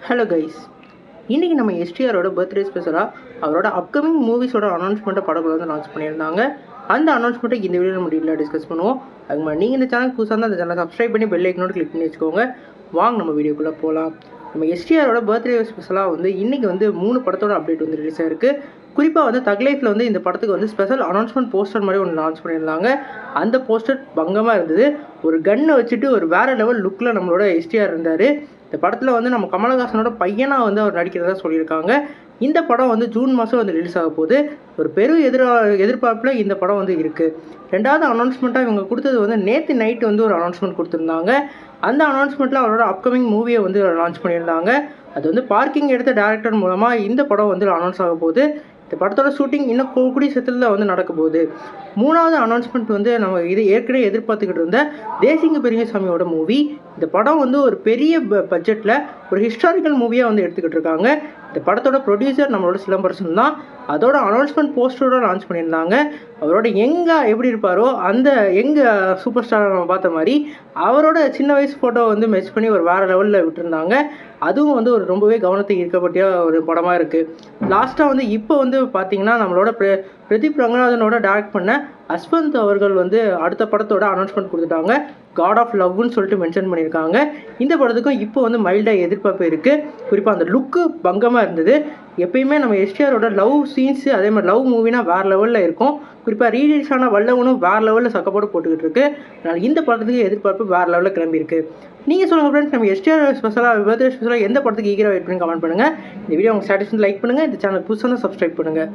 Hello guys, இன்றைக்கி நம்ம எஸ்டிஆரோட birthday ஸ்பெஷலாக அவரோட அப்கமிங் மூவிஸோட அனௌன்ஸ்மெண்ட்டை படக்குள்ள வந்து லான்ச் பண்ணியிருந்தாங்க. அந்த அனௌன்ஸ்மெண்ட்டை இந்த வீடியோ நம்ம டீட்டெயிலாக டிஸ்கஸ் பண்ணுவோம். அதுக்கு மாதிரி நீங்கள் இந்த சேனல் புதுசாக இருந்தால் அந்த சேனலை சப்ஸ்கிரைப் பண்ணி பெல் ஐக்கனோட கிளிக் பண்ணி வச்சுக்கோங்க. வாங்க நம்ம வீடியோக்குள்ளே போகலாம். நம்ம எஸ்டிஆரோட பர்த்டே ஸ்பெஷலாக வந்து இன்றைக்கி வந்து 3 படத்தோட அப்டேட் வந்து ரிலீஸ் ஆகிருக்கு. குறிப்பாக வந்து தக் லைஃப்பில் வந்து இந்த படத்துக்கு வந்து ஸ்பெஷல் அனௌன்ஸ்மெண்ட் போஸ்டர் மாதிரி ஒன்று லான்ச் பண்ணியிருந்தாங்க. அந்த போஸ்டர் பங்கமாக இருந்தது. ஒரு கன்னை வச்சுட்டு ஒரு வேறு லெவல் லுக்கில் நம்மளோட எஸ்டிஆர் இருந்தார். இந்த படத்தில் வந்து நம்ம கமலஹாசனோட பையனாக வந்து அவர் நடிக்கிறதா சொல்லியிருக்காங்க. இந்த படம் வந்து ஜூன் மாதம் வந்து ரிலீஸ் ஆக போகுது. ஒரு பெரும் எதிர்பார்ப்பில் இந்த படம் வந்து இருக்குது. ரெண்டாவது அனௌன்ஸ்மெண்ட்டாக இவங்க கொடுத்தது வந்து நேற்று நைட்டு வந்து ஒரு அனௌன்ஸ்மெண்ட் கொடுத்துருந்தாங்க. அந்த அனௌன்ஸ்மெண்ட்டில் அவரோட அப்கமிங் மூவியை வந்து லான்ச் பண்ணியிருந்தாங்க. அது வந்து பார்க்கிங் எடுத்த டேரக்டர் மூலமாக இந்த படம் வந்து அனௌன்ஸ் ஆக போகுது. இந்த படத்தோட ஷூட்டிங் இன்னும் கூடிய சீக்கிரத்தில் வந்து நடக்க போகுது. மூணாவது அனௌன்ஸ்மெண்ட் வந்து நம்ம ஏற்கனவே எதிர்பார்த்துக்கிட்டு இருந்த தேசிங்க பெரியசாமியோட மூவி. இந்த படம் வந்து ஒரு பெரிய பட்ஜெட்டில் ஒரு ஹிஸ்டாரிக்கல் மூவியாக வந்து எடுத்துக்கிட்டு இருக்காங்க. இந்த படத்தோட ப்ரொடியூசர் நம்மளோட சிலம்பரசன் தான். அதோட அனௌன்ஸ்மெண்ட் போஸ்டரோட லான்ச் பண்ணியிருந்தாங்க. அவரோட எப்படி இருப்பாரோ அந்த சூப்பர் ஸ்டாரை நம்ம பார்த்த மாதிரி அவரோட சின்ன வயசு ஃபோட்டோ வந்து மெச் பண்ணி ஒரு வேறு லெவலில் விட்டுருந்தாங்க. அதுவும் வந்து ஒரு ரொம்பவே கவனத்தை ஈர்க்கப்பட்ட ஒரு படமாக இருக்குது. லாஸ்ட்டாக வந்து இப்போ வந்து பார்த்திங்கன்னா நம்மளோட பிரதீப் ரங்கநாதனோட டைரக்ட் பண்ண அஸ்வந்த் அவர்கள் வந்து அடுத்த படத்தோட அனௌன்ஸ்மெண்ட் கொடுத்துட்டாங்க. காட் ஆஃப் லவ்னு சொல்லிட்டு மென்ஷன் பண்ணியிருக்காங்க. இந்த படத்துக்கும் இப்போ வந்து மைல்டாக எதிர்பார்ப்பு இருக்குது. குறிப்பாக அந்த லுக்கு பங்கமாக இருந்தது. எப்பயுமே நம்ம எஸ்டிஆரோட லவ் சீன்ஸு அதே மாதிரி லவ் மூவினா வேறு லெவலில் இருக்கும். குறிப்பாக ரீலீஸ் ஆன வல்லவனும் வேறு லெவலில் சக்கப்போட்டு போட்டுக்கிட்டு இருக்கு. அதனால் இந்த படத்துக்கு எதிர்பார்ப்பு வேறு லெவலில் கிளம்பியிருக்கு. நீங்கள் சொல்லுங்கள் ஃப்ரெண்ட்ஸ், நம்ம எஸ்டிஆர் ஸ்பெஷலாக பர்த்டே ஸ்பெஷலாக எந்த படத்துக்கு ஈகராக வெயிட் பண்ணி கமெண்ட் பண்ணுங்கள். இந்த வீடியோ உங்கள் ஸ்டேட்டஸ் லைக் பண்ணுங்கள். இந்த சேனல் புதுசாக சப்ஸ்கிரைப் பண்ணுங்கள்.